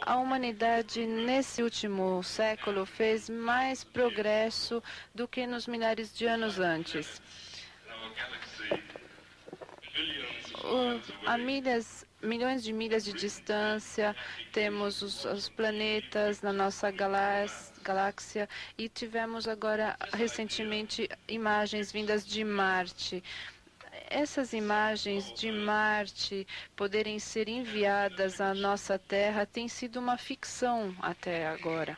A humanidade, nesse último século, fez mais progresso do que nos milhares de anos antes. A milhões de milhas de distância, temos os planetas na nossa galáxia e tivemos agora, recentemente, imagens vindas de Marte. Essas imagens de Marte poderem ser enviadas à nossa Terra tem sido uma ficção até agora.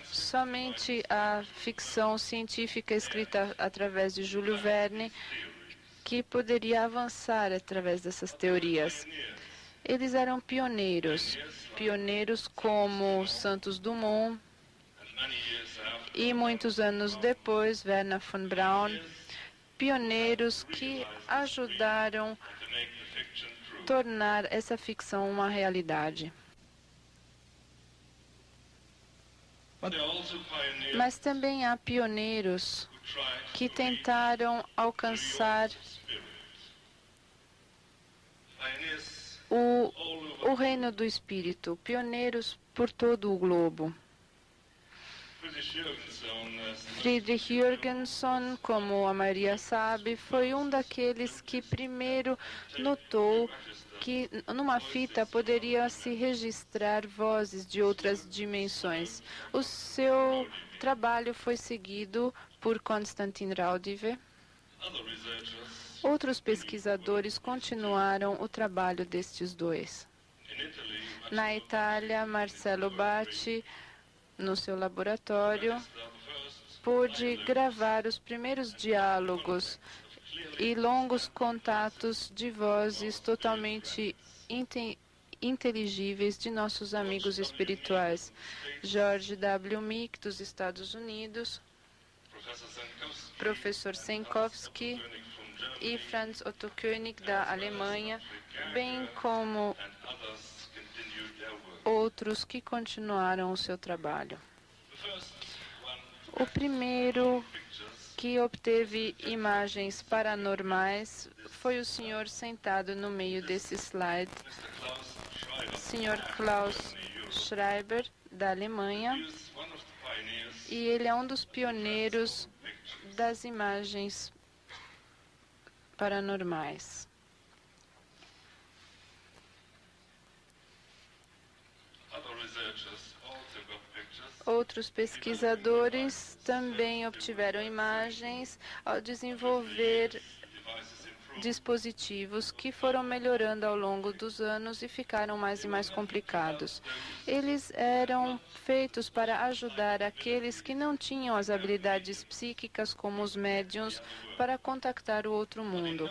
Somente a ficção científica escrita através de Júlio Verne que poderia avançar através dessas teorias. Eles eram pioneiros como Santos Dumont e muitos anos depois Wernher von Braun, pioneiros que ajudaram a tornar essa ficção uma realidade. Mas também há pioneiros que tentaram alcançar o reino do Espírito, pioneiros por todo o globo. Friedrich Jürgenson, como a maioria sabe, foi um daqueles que primeiro notou que numa fita poderia se registrar vozes de outras dimensões. O seu trabalho foi seguido por Konstantin Raudive. Outros pesquisadores continuaram o trabalho destes dois. Na Itália, Marcello Bacci, no seu laboratório, pôde gravar os primeiros diálogos e longos contatos de vozes totalmente inteligíveis de nossos amigos espirituais. George W. Meek, dos Estados Unidos, professor Senkowski e Franz Otto König, da Alemanha, bem como outros que continuaram o seu trabalho. O primeiro que obteve imagens paranormais foi o senhor sentado no meio desse slide, Sr. Klaus Schreiber, da Alemanha, e ele é um dos pioneiros das imagens paranormais. Outros pesquisadores também obtiveram imagens ao desenvolver dispositivos que foram melhorando ao longo dos anos e ficaram mais e mais complicados. Eles eram feitos para ajudar aqueles que não tinham as habilidades psíquicas, como os médiuns, para contactar o outro mundo.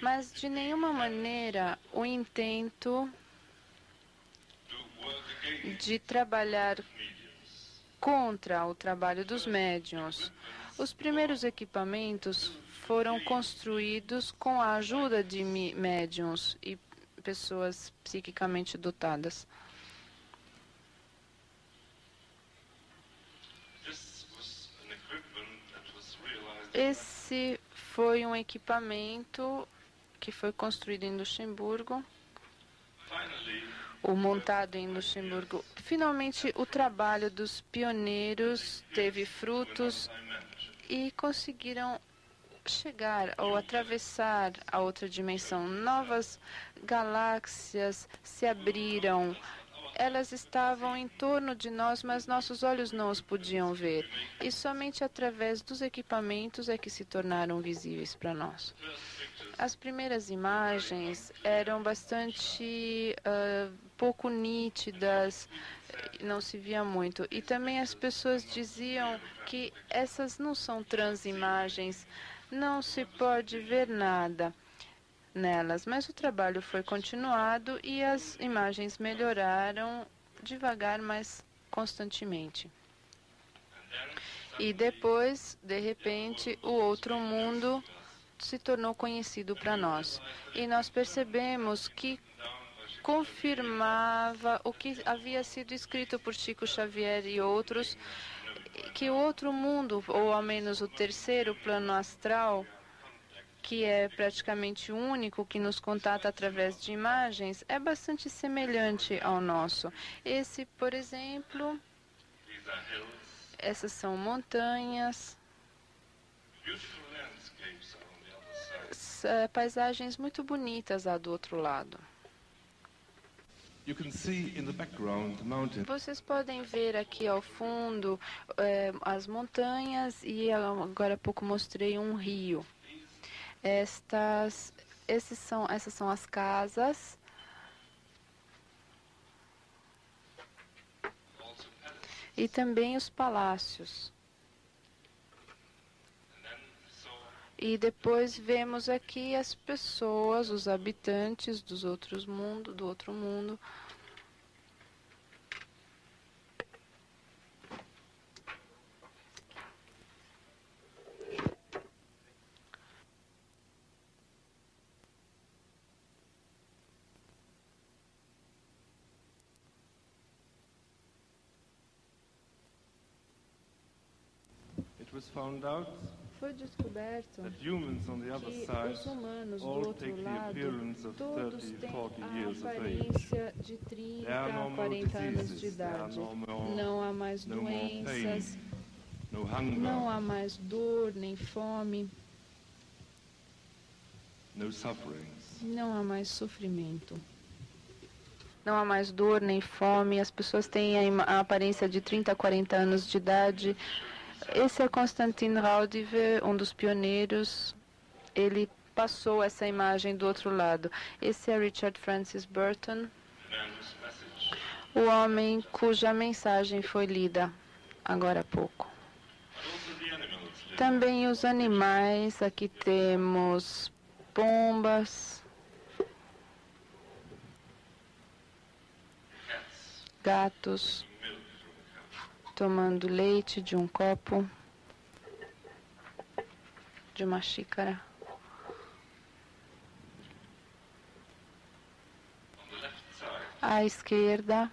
Mas, de nenhuma maneira, o intento de trabalhar contra o trabalho dos médiuns. Os primeiros equipamentos foram construídos com a ajuda de médiuns e pessoas psiquicamente dotadas. Esse foi um equipamento que foi construído em Luxemburgo, ou montado em Luxemburgo. Finalmente, o trabalho dos pioneiros teve frutos e conseguiram chegar ou atravessar a outra dimensão. Novas galáxias se abriram. Elas estavam em torno de nós, mas nossos olhos não os podiam ver. E somente através dos equipamentos é que se tornaram visíveis para nós. As primeiras imagens eram bastante pouco nítidas, não se via muito. E também as pessoas diziam que essas não são transimagens, não se pode ver nada nelas. Mas o trabalho foi continuado e as imagens melhoraram devagar, mas constantemente. E depois, de repente, o outro mundo se tornou conhecido para nós. E nós percebemos que confirmava o que havia sido escrito por Chico Xavier e outros, que o outro mundo, ou ao menos o terceiro plano astral, que é praticamente único, que nos contata através de imagens, é bastante semelhante ao nosso. Esse, por exemplo, essas são montanhas, paisagens muito bonitas lá do outro lado. Vocês podem ver aqui ao fundo as montanhas e agora há pouco mostrei um rio. Essas são as casas. E também os palácios. E depois vemos aqui as pessoas, os habitantes do outro mundo. Foi descoberto que os humanos do outro lado todos têm a aparência de 30 a 40 anos de idade. Não há mais doenças, não há mais dor nem fome, não há mais sofrimento. Não há mais dor nem fome, as pessoas têm a aparência de 30 a 40 anos de idade. Esse é Konstantin Raudive, um dos pioneiros. Ele passou essa imagem do outro lado. Esse é Richard Francis Burton, o homem cuja mensagem foi lida agora há pouco. Também os animais, aqui temos pombas, gatos, tomando leite de um copo, de uma xícara. À esquerda,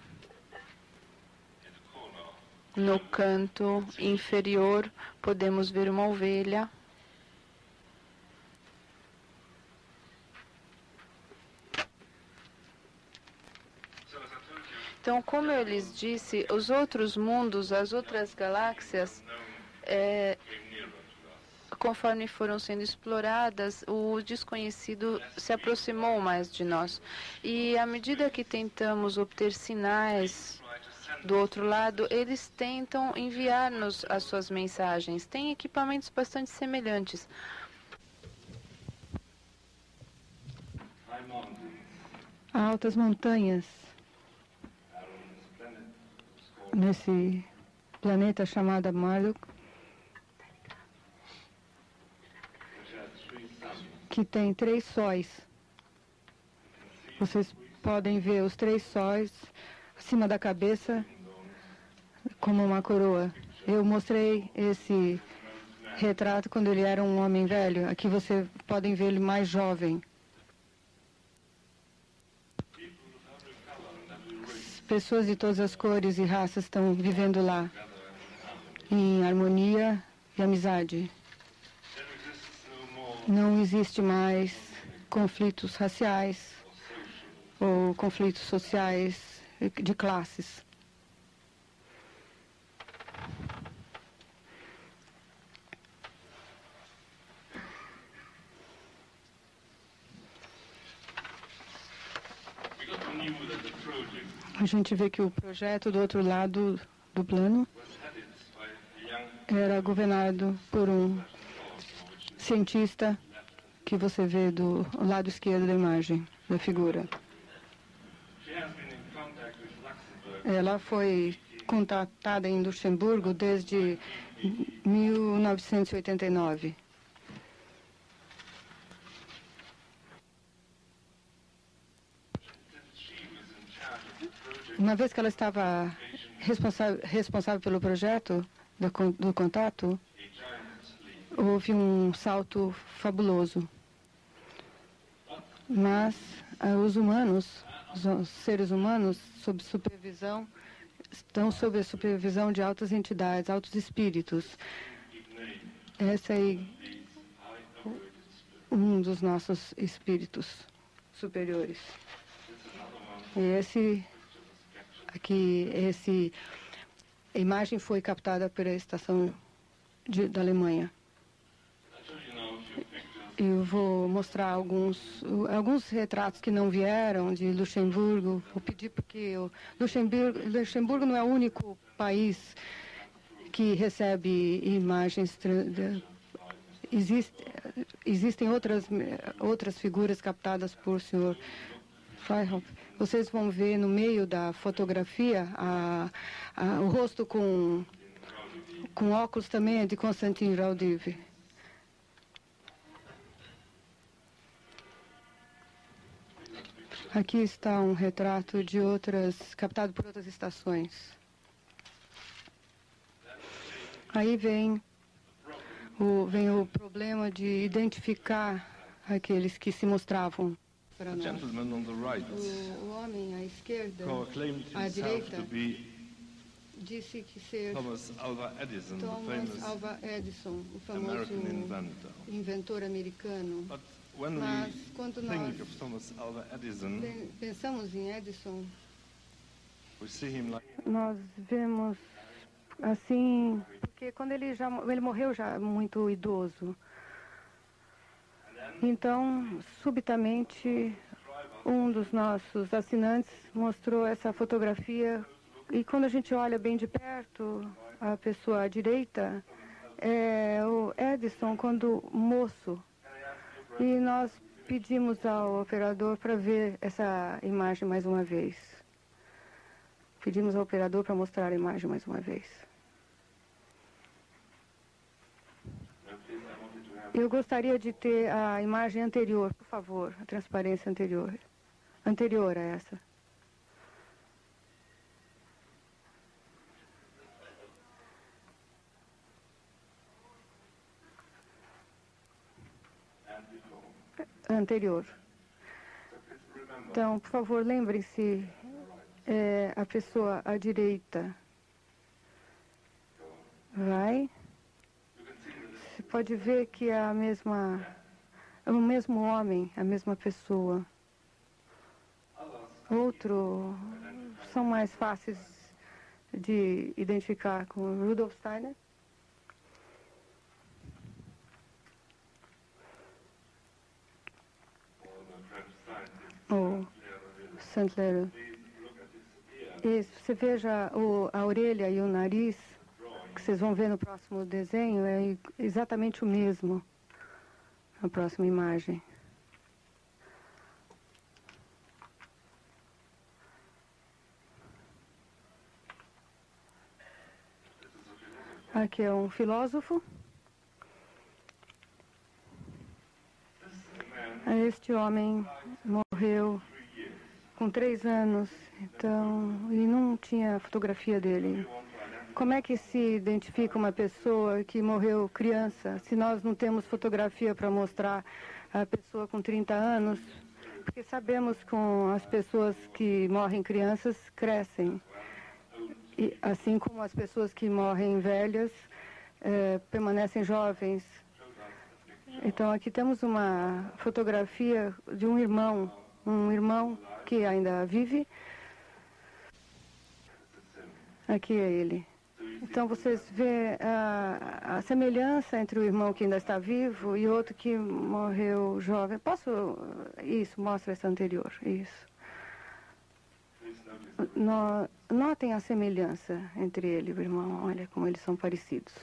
no canto inferior, podemos ver uma ovelha. Então, como eu lhes disse, os outros mundos, as outras galáxias, conforme foram sendo exploradas, o desconhecido se aproximou mais de nós. E à medida que tentamos obter sinais do outro lado, eles tentam enviar-nos as suas mensagens. Tem equipamentos bastante semelhantes. Altas montanhas nesse planeta chamado Marduk, que tem 3 sóis. Vocês podem ver os 3 sóis acima da cabeça como uma coroa. Eu mostrei esse retrato quando ele era um homem velho. Aqui vocês podem ver ele mais jovem. Pessoas de todas as cores e raças estão vivendo lá, em harmonia e amizade. Não existe mais conflitos raciais ou conflitos sociais de classes. A gente vê que o projeto do outro lado do plano era governado por um cientista que você vê do lado esquerdo da imagem, da figura. Ela foi contatada em Luxemburgo desde 1989. Uma vez que ela estava responsável pelo projeto do contato, houve um salto fabuloso. Mas os humanos, os seres humanos, sob supervisão, estão sob a supervisão de altas entidades, altos espíritos. Esse é um dos nossos espíritos superiores. E a imagem foi captada pela estação da Alemanha. Eu vou mostrar alguns retratos que não vieram de Luxemburgo. Vou pedir porque Luxemburgo não é o único país que recebe imagens. Existem outras figuras captadas por Sr. Freihoff. Vocês vão ver no meio da fotografia o rosto com óculos também é de Konstantin Raudive. Aqui está um retrato captado por outras estações. Aí vem o problema de identificar aqueles que se mostravam para nós. O homem à esquerda, à direita, disse que ser Thomas Alva Edison, o famoso inventor americano. Mas quando nós pensamos em Edison, nós vemos assim, porque quando ele morreu já muito idoso. Então, subitamente, um dos nossos assinantes mostrou essa fotografia e quando a gente olha bem de perto, a pessoa à direita é o Edison quando moço. E nós pedimos ao operador para ver essa imagem mais uma vez. Pedimos ao operador para mostrar a imagem mais uma vez. Eu gostaria de ter a imagem anterior, por favor, a transparência anterior. Anterior a essa. Anterior. Então, por favor, lembrem-se, a pessoa à direita vai. Você pode ver que é o mesmo homem, a mesma pessoa. Outro são mais fáceis de identificar com Rudolf Steiner. Ou Saint-Lero. E você veja a orelha e o nariz, que vocês vão ver no próximo desenho, é exatamente o mesmo na próxima imagem. Aqui é um filósofo. Este homem morreu com 3 anos, então, e não tinha fotografia dele. Como é que se identifica uma pessoa que morreu criança, se nós não temos fotografia para mostrar a pessoa com 30 anos? Porque sabemos que as pessoas que morrem crianças crescem. E, assim como as pessoas que morrem velhas permanecem jovens. Então, aqui temos uma fotografia de um irmão que ainda vive. Aqui é ele. Então, vocês vê a semelhança entre o irmão que ainda está vivo e outro que morreu jovem. Isso, mostra essa anterior. Isso. Notem a semelhança entre ele e o irmão. Olha como eles são parecidos.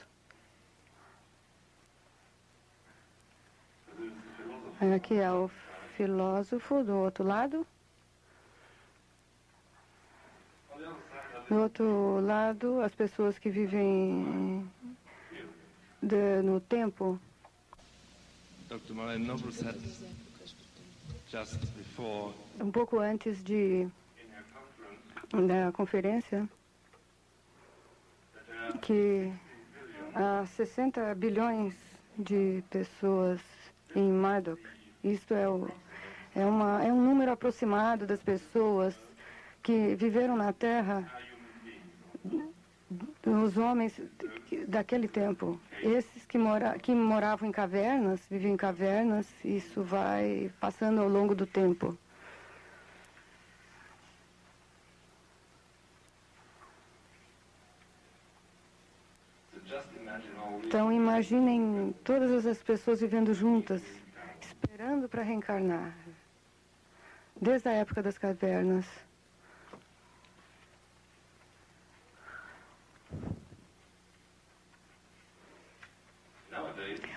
Aqui é o filósofo do outro lado. Do outro lado, as pessoas que vivem no tempo. Dr. Marlene Noble said just before Um pouco antes da conferência, que há 60 bilhões de pessoas em Marduk. Isto é um número aproximado das pessoas que viveram na Terra os homens daquele tempo, esses que moravam em cavernas, viviam em cavernas, isso vai passando ao longo do tempo. Então imaginem todas as pessoas vivendo juntas, esperando para reencarnar, desde a época das cavernas.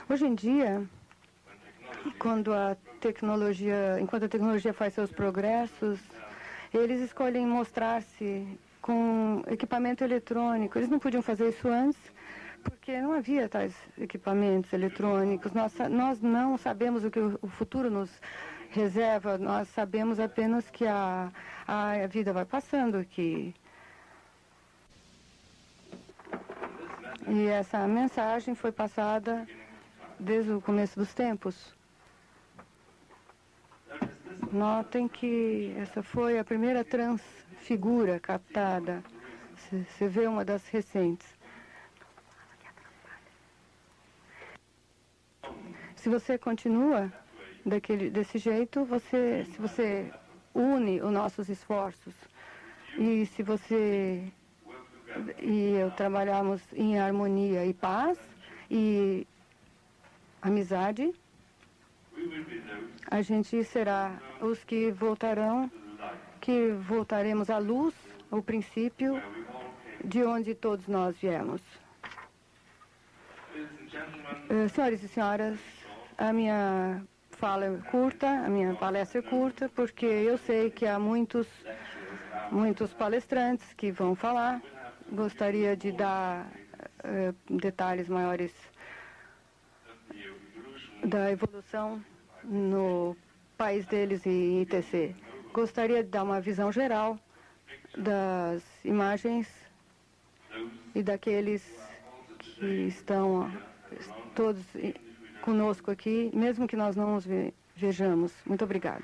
Hoje em dia, enquanto a tecnologia faz seus progressos, eles escolhem mostrar-se com equipamento eletrônico. Eles não podiam fazer isso antes, porque não havia tais equipamentos eletrônicos. Nós não sabemos o que o futuro nos reserva, nós sabemos apenas que a vida vai passando aqui. E essa mensagem foi passada desde o começo dos tempos. Notem que essa foi a primeira transfigura captada. Você vê uma das recentes. Se você continua desse jeito, se você une os nossos esforços e se você e eu trabalharmos em harmonia e paz e amizade, a gente será os que voltaremos à luz, ao princípio de onde todos nós viemos. Senhores e senhoras, a minha fala é curta, a minha palestra é curta, porque eu sei que há muitos palestrantes que vão falar. Gostaria de dar detalhes maiores da evolução no país deles e etc. Gostaria de dar uma visão geral das imagens e daqueles que estão todos conosco aqui, mesmo que nós não os vejamos. Muito obrigado.